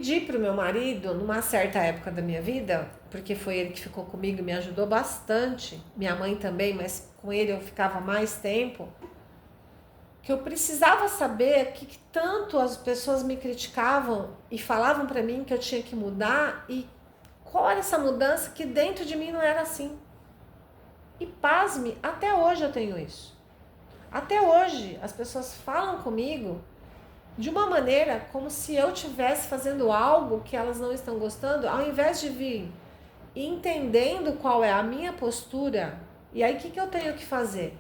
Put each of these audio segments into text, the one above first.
pedi pro meu marido, numa certa época da minha vida, porque foi ele que ficou comigo e me ajudou bastante, minha mãe também, mas com ele eu ficava mais tempo, que eu precisava saber que tanto as pessoas me criticavam e falavam para mim que eu tinha que mudar e qual era essa mudança que dentro de mim não era assim. E pasme, até hoje eu tenho isso. Até hoje as pessoas falam comigo de uma maneira como se eu estivesse fazendo algo que elas não estão gostando, ao invés de vir entendendo qual é a minha postura. E aí o que eu tenho que fazer?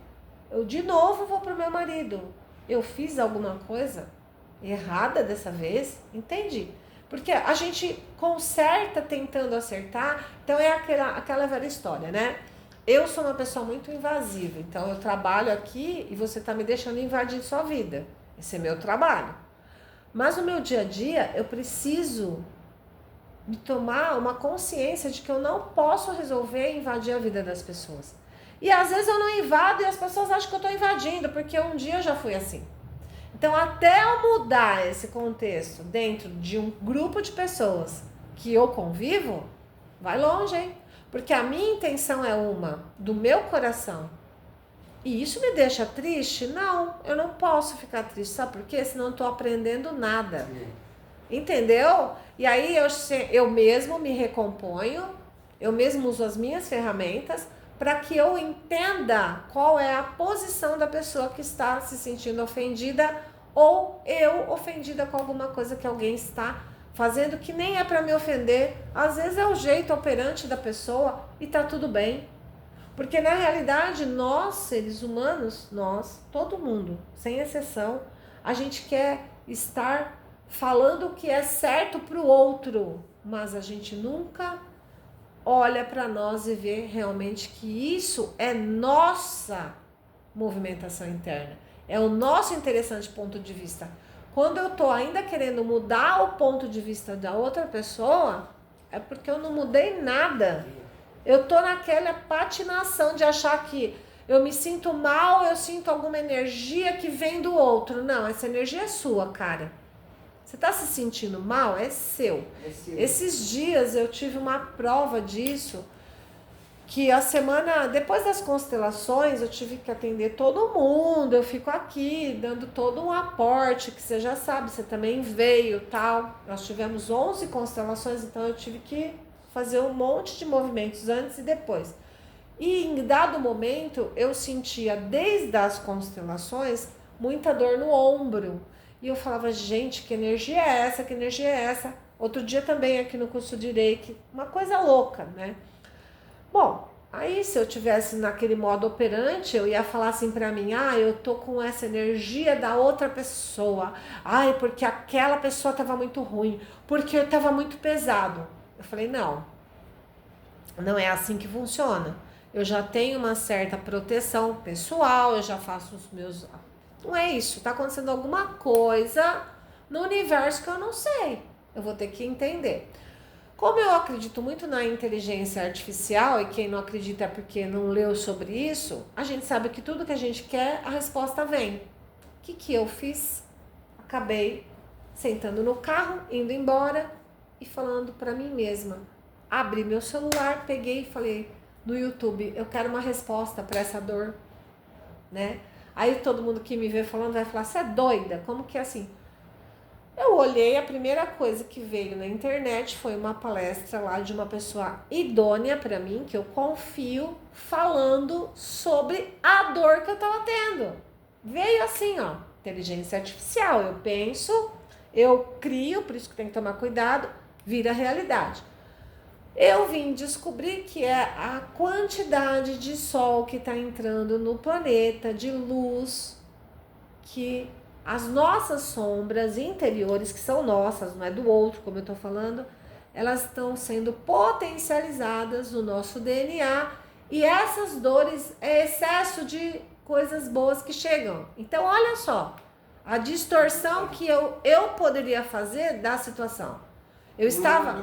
Eu de novo vou pro meu marido. Eu fiz alguma coisa errada dessa vez? Entendi. Porque a gente conserta tentando acertar. Então é aquela velha história, né? Eu sou uma pessoa muito invasiva. Então eu trabalho aqui e você tá me deixando invadir sua vida. Esse é meu trabalho. Mas no meu dia a dia eu preciso de tomar uma consciência de que eu não posso resolver invadir a vida das pessoas. E às vezes eu não invado e as pessoas acham que eu estou invadindo, porque um dia eu já fui assim. Então, até eu mudar esse contexto dentro de um grupo de pessoas que eu convivo, vai longe, hein? Porque a minha intenção é uma, do meu coração. E isso me deixa triste? Não, eu não posso ficar triste. Sabe por quê? Senão eu não estou aprendendo nada. Entendeu? E aí eu mesmo me recomponho, eu mesmo uso as minhas ferramentas para que eu entenda qual é a posição da pessoa que está se sentindo ofendida ou eu ofendida com alguma coisa que alguém está fazendo que nem é para me ofender. Às vezes é o jeito operante da pessoa e tá tudo bem. Porque na realidade nós, seres humanos, nós, todo mundo, sem exceção, a gente quer estar falando o que é certo para o outro, mas a gente nunca olha para nós e vê realmente que isso é nossa movimentação interna, é o nosso interessante ponto de vista. Quando eu tô ainda querendo mudar o ponto de vista da outra pessoa, é porque eu não mudei nada. Eu tô naquela patinação de achar que eu me sinto mal, eu sinto alguma energia que vem do outro. Não, essa energia é sua, cara. Você tá se sentindo mal? É seu. Esses dias eu tive uma prova disso, que a semana, depois das constelações, eu tive que atender todo mundo, eu fico aqui dando todo um aporte, que você já sabe, você também veio, tal. Nós tivemos 11 constelações, então eu tive que fazer um monte de movimentos antes e depois. E em dado momento, eu sentia, desde as constelações, muita dor no ombro. E eu falava, gente, que energia é essa? Que energia é essa? Outro dia também aqui no curso de Reiki, uma coisa louca, né? Bom, aí se eu tivesse naquele modo operante, eu ia falar assim pra mim, eu tô com essa energia da outra pessoa. Ai, porque aquela pessoa tava muito ruim, porque eu tava muito pesado. Eu falei, não é assim que funciona. Eu já tenho uma certa proteção pessoal, eu já faço os meus... Não é isso, tá acontecendo alguma coisa no universo que eu não sei. Eu vou ter que entender. Como eu acredito muito na inteligência artificial, e quem não acredita é porque não leu sobre isso, a gente sabe que tudo que a gente quer, a resposta vem. O que eu fiz? Acabei sentando no carro, indo embora e falando para mim mesma. Abri meu celular, peguei e falei no YouTube, eu quero uma resposta para essa dor, né? Aí todo mundo que me vê falando vai falar, você é doida? Como que é assim? Eu olhei, a primeira coisa que veio na internet foi uma palestra lá de uma pessoa idônea para mim, que eu confio, falando sobre a dor que eu tava tendo. Veio assim, ó, inteligência artificial. Eu penso, eu crio, por isso que tem que tomar cuidado, vira realidade. Eu vim descobrir que é a quantidade de sol que está entrando no planeta, de luz, que as nossas sombras interiores, que são nossas, não é do outro, como eu estou falando, elas estão sendo potencializadas no nosso DNA, e essas dores é excesso de coisas boas que chegam. Então, olha só, a distorção que eu poderia fazer da situação. Eu estava...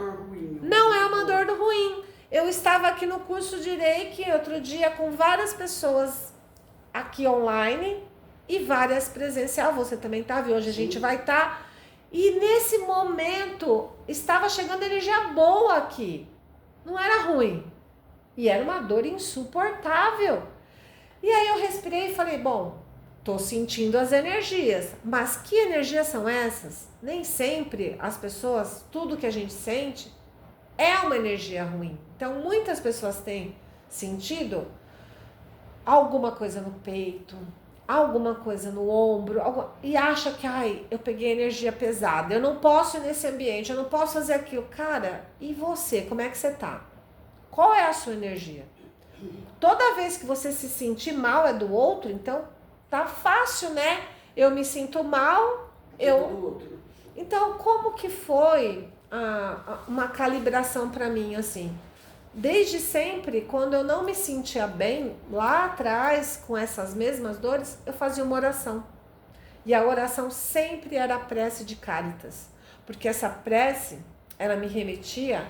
Não é uma dor ruim. Eu estava aqui no curso de Reiki outro dia com várias pessoas aqui online e várias presencial. Você também estava e hoje a gente vai estar. E nesse momento estava chegando energia boa aqui. Não era ruim. E era uma dor insuportável. E aí eu respirei e falei, bom, tô sentindo as energias. Mas que energias são essas? Nem sempre as pessoas, tudo que a gente sente é uma energia ruim. Então muitas pessoas têm sentido alguma coisa no peito, alguma coisa no ombro, e acha que, ai, eu peguei energia pesada, eu não posso ir nesse ambiente, eu não posso fazer aquilo. Cara, e você, como é que você tá? Qual é a sua energia? Toda vez que você se sentir mal é do outro, então tá fácil, né? Eu me sinto mal, Então, como que foi uma calibração para mim, assim? Desde sempre, quando eu não me sentia bem, lá atrás, com essas mesmas dores, eu fazia uma oração. E a oração sempre era a prece de Cáritas, porque essa prece, ela me remetia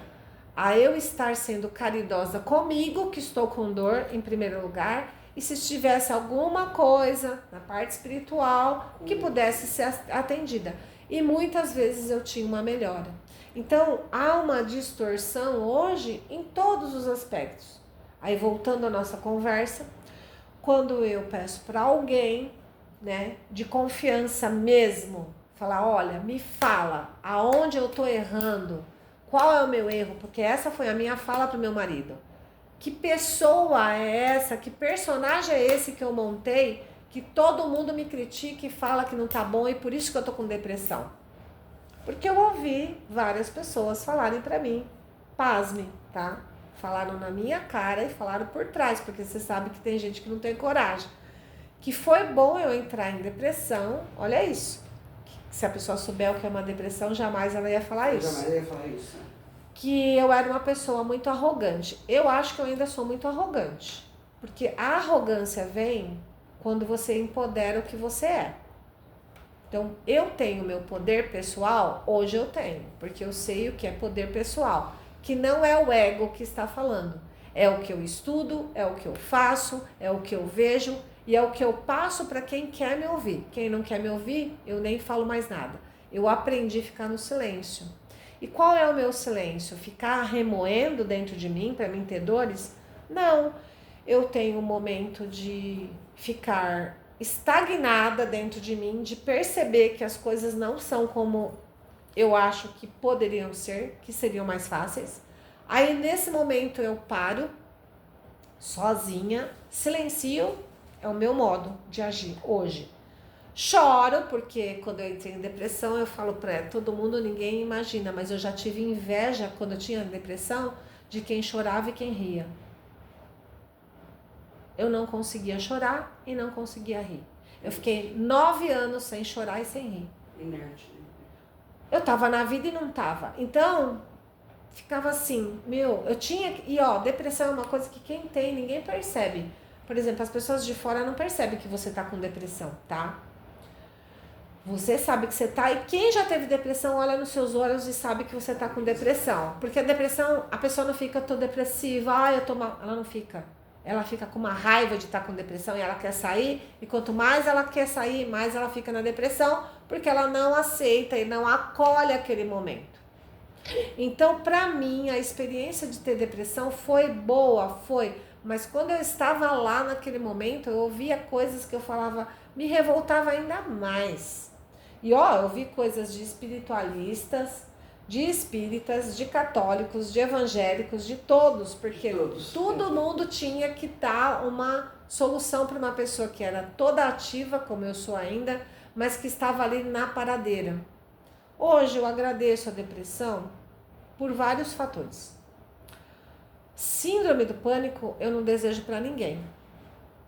a eu estar sendo caridosa comigo, que estou com dor, em primeiro lugar, e se tivesse alguma coisa na parte espiritual que pudesse ser atendida. E muitas vezes eu tinha uma melhora. Então, há uma distorção hoje em todos os aspectos. Aí, voltando à nossa conversa, quando eu peço para alguém, né, de confiança mesmo, falar, olha, me fala aonde eu estou errando, qual é o meu erro, porque essa foi a minha fala para o meu marido. Que pessoa é essa, que personagem é esse que eu montei, que todo mundo me critica e fala que não tá bom e por isso que eu tô com depressão? Porque eu ouvi várias pessoas falarem pra mim, pasme, tá? Falaram na minha cara e falaram por trás, porque você sabe que tem gente que não tem coragem. Que foi bom eu entrar em depressão, olha isso. Se a pessoa souber o que é uma depressão, jamais ela ia falar isso. Jamais ia falar isso. Que eu era uma pessoa muito arrogante. Eu acho que eu ainda sou muito arrogante. Porque a arrogância vem quando você empodera o que você é. Então, eu tenho meu poder pessoal, hoje eu tenho, porque eu sei o que é poder pessoal, que não é o ego que está falando. É o que eu estudo, é o que eu faço, é o que eu vejo e é o que eu passo para quem quer me ouvir. Quem não quer me ouvir, eu nem falo mais nada. Eu aprendi a ficar no silêncio. E qual é o meu silêncio? Ficar remoendo dentro de mim para mim ter dores? Não. Eu tenho um momento de ficar estagnada dentro de mim, de perceber que as coisas não são como eu acho que poderiam ser, que seriam mais fáceis. Aí nesse momento eu paro, sozinha, silencio, é o meu modo de agir hoje. Choro, porque quando eu entrei em depressão, eu falo pra todo mundo, ninguém imagina, mas eu já tive inveja quando eu tinha depressão de quem chorava e quem ria. Eu não conseguia chorar e não conseguia rir. Eu fiquei 9 anos sem chorar e sem rir. Inerte. Eu tava na vida e não tava. Então, ficava assim, eu tinha... E ó, depressão é uma coisa que quem tem, ninguém percebe. Por exemplo, as pessoas de fora não percebem que você tá com depressão, tá? Você sabe que você tá, e quem já teve depressão olha nos seus olhos e sabe que você tá com depressão. Porque a depressão, a pessoa não fica, tô depressiva, eu tô mal. Ela não fica. Ela fica com uma raiva de estar com depressão e ela quer sair. E quanto mais ela quer sair, mais ela fica na depressão, porque ela não aceita e não acolhe aquele momento. Então, pra mim, a experiência de ter depressão foi boa, foi. Mas quando eu estava lá naquele momento, eu ouvia coisas que eu falava, me revoltava ainda mais. E ó, eu vi coisas de espiritualistas, de espíritas, de católicos, de evangélicos, de todos, porque todo mundo tinha que dar uma solução para uma pessoa que era toda ativa, como eu sou ainda, mas que estava ali na paradeira. Hoje eu agradeço a depressão por vários fatores. Síndrome do pânico eu não desejo para ninguém.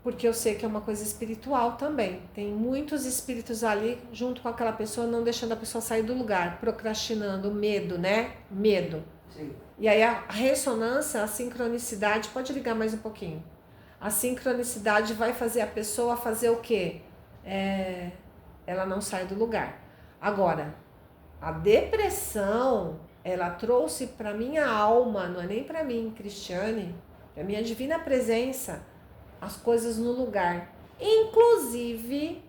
Porque eu sei que é uma coisa espiritual também. Tem muitos espíritos ali junto com aquela pessoa, não deixando a pessoa sair do lugar, procrastinando, medo, né? Medo. Sim. E aí a ressonância, a sincronicidade, pode ligar mais um pouquinho. A sincronicidade vai fazer a pessoa fazer o quê? Ela não sai do lugar. Agora, a depressão, ela trouxe para minha alma, não é nem para mim, Cristiane, para minha divina presença, as coisas no lugar, inclusive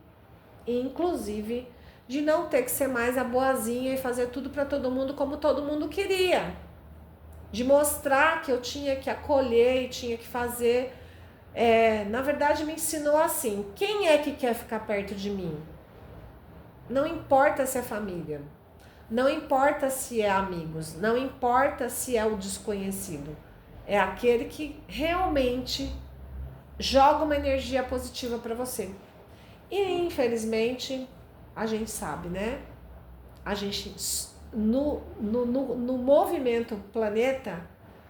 de não ter que ser mais a boazinha e fazer tudo para todo mundo como todo mundo queria. De mostrar que eu tinha que acolher e tinha que fazer. Na verdade, me ensinou assim: quem é que quer ficar perto de mim? Não importa se é família, não importa se é amigos, não importa se é o desconhecido. É aquele que realmente joga uma energia positiva para você. E infelizmente, a gente sabe, né? A gente, no movimento planeta,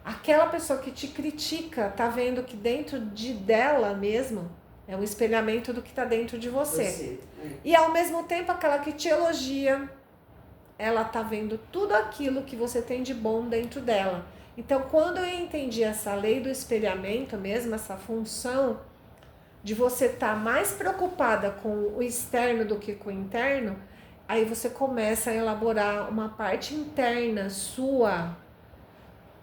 aquela pessoa que te critica tá vendo que dentro dela mesmo é um espelhamento do que tá dentro de você. E ao mesmo tempo, aquela que te elogia, ela tá vendo tudo aquilo que você tem de bom dentro dela. Então, quando eu entendi essa lei do espelhamento mesmo, essa função de você estar mais preocupada com o externo do que com o interno, aí você começa a elaborar uma parte interna sua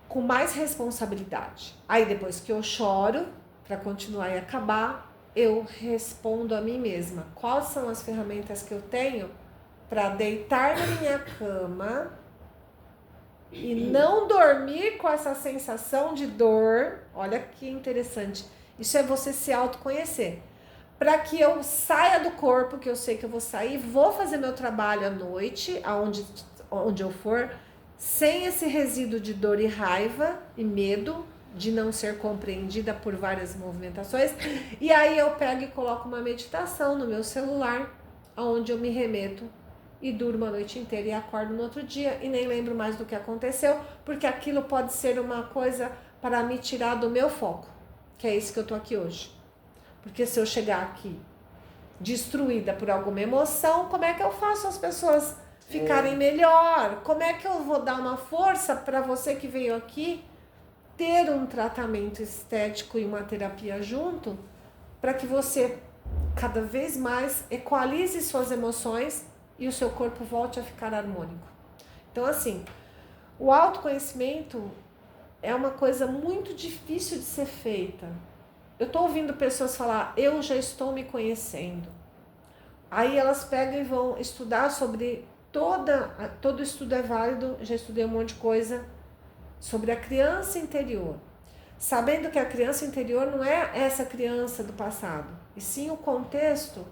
com mais responsabilidade. Aí depois que eu choro, para continuar e acabar, eu respondo a mim mesma. Quais são as ferramentas que eu tenho para deitar na minha cama e não dormir com essa sensação de dor? Olha que interessante. Isso é você se autoconhecer. Para que eu saia do corpo, que eu sei que eu vou sair, vou fazer meu trabalho à noite, onde eu for, sem esse resíduo de dor e raiva e medo de não ser compreendida por várias movimentações. E aí eu pego e coloco uma meditação no meu celular, onde eu me remeto e durmo a noite inteira e acordo no outro dia e nem lembro mais do que aconteceu, porque aquilo pode ser uma coisa para me tirar do meu foco, que é isso que eu tô aqui hoje. Porque se eu chegar aqui destruída por alguma emoção, como é que eu faço as pessoas ficarem melhor? Como é que eu vou dar uma força para você que veio aqui ter um tratamento estético e uma terapia junto, para que você cada vez mais equalize suas emoções e o seu corpo volte a ficar harmônico? Então, assim, o autoconhecimento é uma coisa muito difícil de ser feita. Eu tô ouvindo pessoas falar, eu já estou me conhecendo. Aí elas pegam e vão estudar sobre todo estudo é válido, já estudei um monte de coisa sobre a criança interior. Sabendo que a criança interior não é essa criança do passado, e sim o contexto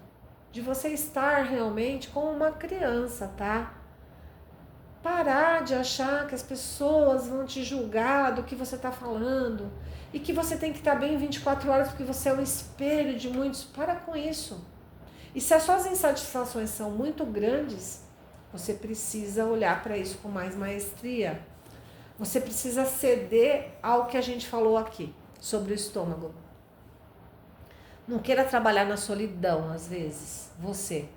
de você estar realmente como uma criança, tá? Parar de achar que as pessoas vão te julgar do que você está falando e que você tem que estar bem 24 horas porque você é um espelho de muitos. Para com isso. E se as suas insatisfações são muito grandes, você precisa olhar para isso com mais maestria. Você precisa ceder ao que a gente falou aqui sobre o estômago. Não queira trabalhar na solidão, às vezes, você.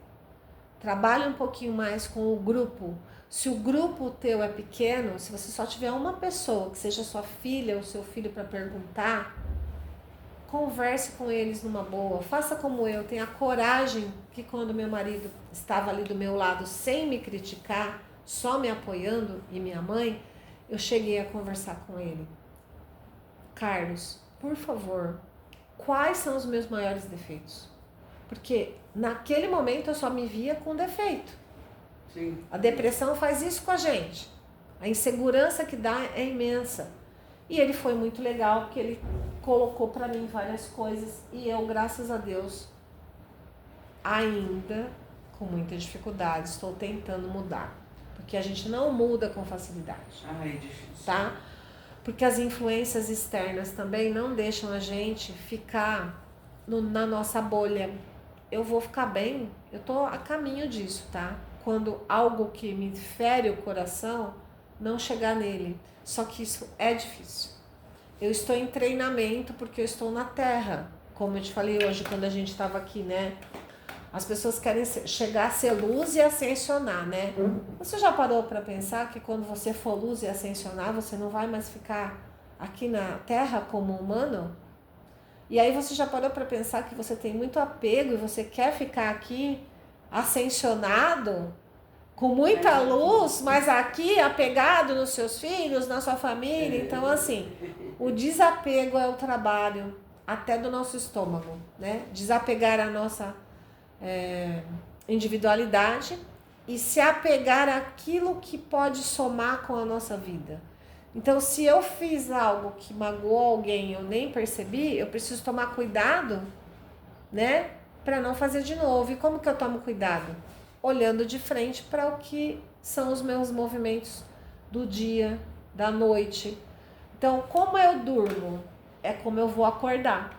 Trabalhe um pouquinho mais com o grupo. Se o grupo teu é pequeno, se você só tiver uma pessoa, que seja sua filha ou seu filho, para perguntar, converse com eles numa boa. Faça como eu, tenha coragem que quando meu marido estava ali do meu lado sem me criticar, só me apoiando, e minha mãe, eu cheguei a conversar com ele. Carlos, por favor, quais são os meus maiores defeitos? Porque naquele momento eu só me via com defeito. Sim. A depressão faz isso com a gente. A insegurança que dá é imensa. E ele foi muito legal, porque ele colocou para mim várias coisas e eu, graças a Deus, ainda com muita dificuldade, estou tentando mudar. Porque a gente não muda com facilidade. É difícil. Tá? Porque as influências externas também não deixam a gente ficar na nossa bolha. Eu vou ficar bem, eu tô a caminho disso, tá? Quando algo que me fere o coração, não chegar nele. Só que isso é difícil. Eu estou em treinamento porque eu estou na Terra. Como eu te falei hoje, quando a gente estava aqui, né? As pessoas querem chegar a ser luz e ascensionar, né? Você já parou para pensar que quando você for luz e ascensionar, você não vai mais ficar aqui na Terra como humano? E aí você já parou para pensar que você tem muito apego e você quer ficar aqui ascensionado, com muita luz, mas aqui apegado nos seus filhos, na sua família? Então, assim, o desapego é o trabalho até do nosso estômago, né? Desapegar a nossa individualidade e se apegar àquilo que pode somar com a nossa vida. Então, se eu fiz algo que magoou alguém e eu nem percebi, eu preciso tomar cuidado, né, para não fazer de novo. E como que eu tomo cuidado? Olhando de frente para o que são os meus movimentos do dia, da noite. Então, como eu durmo, é como eu vou acordar,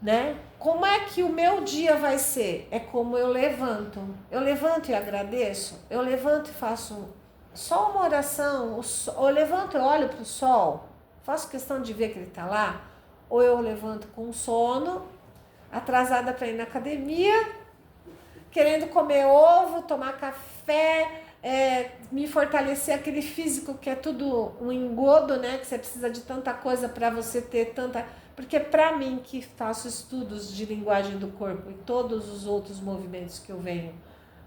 né? Como é que o meu dia vai ser? É como eu levanto. Eu levanto e agradeço. Eu levanto e faço só uma oração. Eu levanto e olho para o sol. Faço questão de ver que ele está lá. Ou eu levanto com sono, atrasada para ir na academia, querendo comer ovo, tomar café, me fortalecer aquele físico que é tudo um engodo, né? Que você precisa de tanta coisa para você ter tanta... Porque para mim, que faço estudos de linguagem do corpo e todos os outros movimentos que eu venho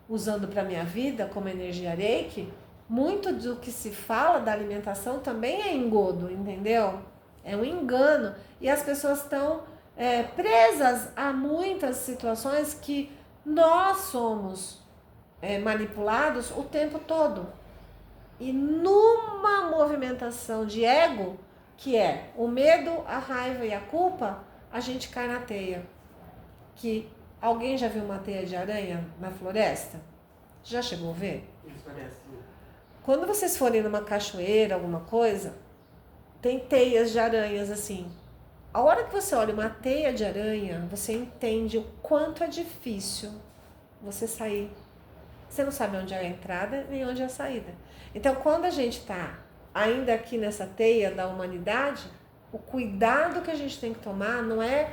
usando para minha vida, como energia Reiki, muito do que se fala da alimentação também é engodo, entendeu? É um engano. E as pessoas estão presas a muitas situações que nós somos manipulados o tempo todo. E numa movimentação de ego, que é o medo, a raiva e a culpa, a gente cai na teia. Que alguém já viu uma teia de aranha na floresta? Já chegou a ver? Isso parece. Quando vocês forem numa cachoeira, alguma coisa, tem teias de aranhas assim. A hora que você olha uma teia de aranha, você entende o quanto é difícil você sair. Você não sabe onde é a entrada nem onde é a saída. Então, quando a gente está ainda aqui nessa teia da humanidade, o cuidado que a gente tem que tomar não é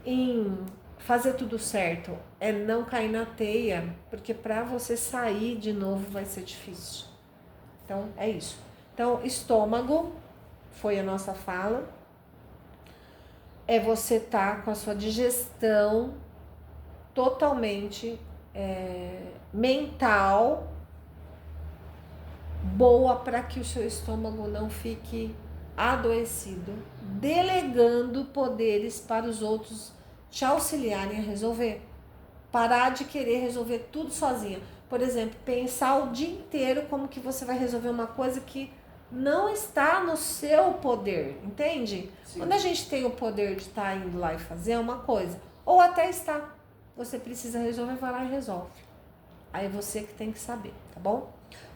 em fazer tudo certo, é não cair na teia, porque para você sair de novo vai ser difícil. Então, é isso. Então, estômago foi a nossa fala. É você estar com a sua digestão totalmente mental boa para que o seu estômago não fique adoecido, delegando poderes para os outros te auxiliarem a resolver. Parar de querer resolver tudo sozinha. Por exemplo, pensar o dia inteiro como que você vai resolver uma coisa que não está no seu poder, entende? Sim. Quando a gente tem o poder de estar indo lá e fazer uma coisa, ou até está, você precisa resolver, vai lá e resolve. Aí você que tem que saber, tá bom?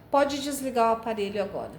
Pode desligar o aparelho agora.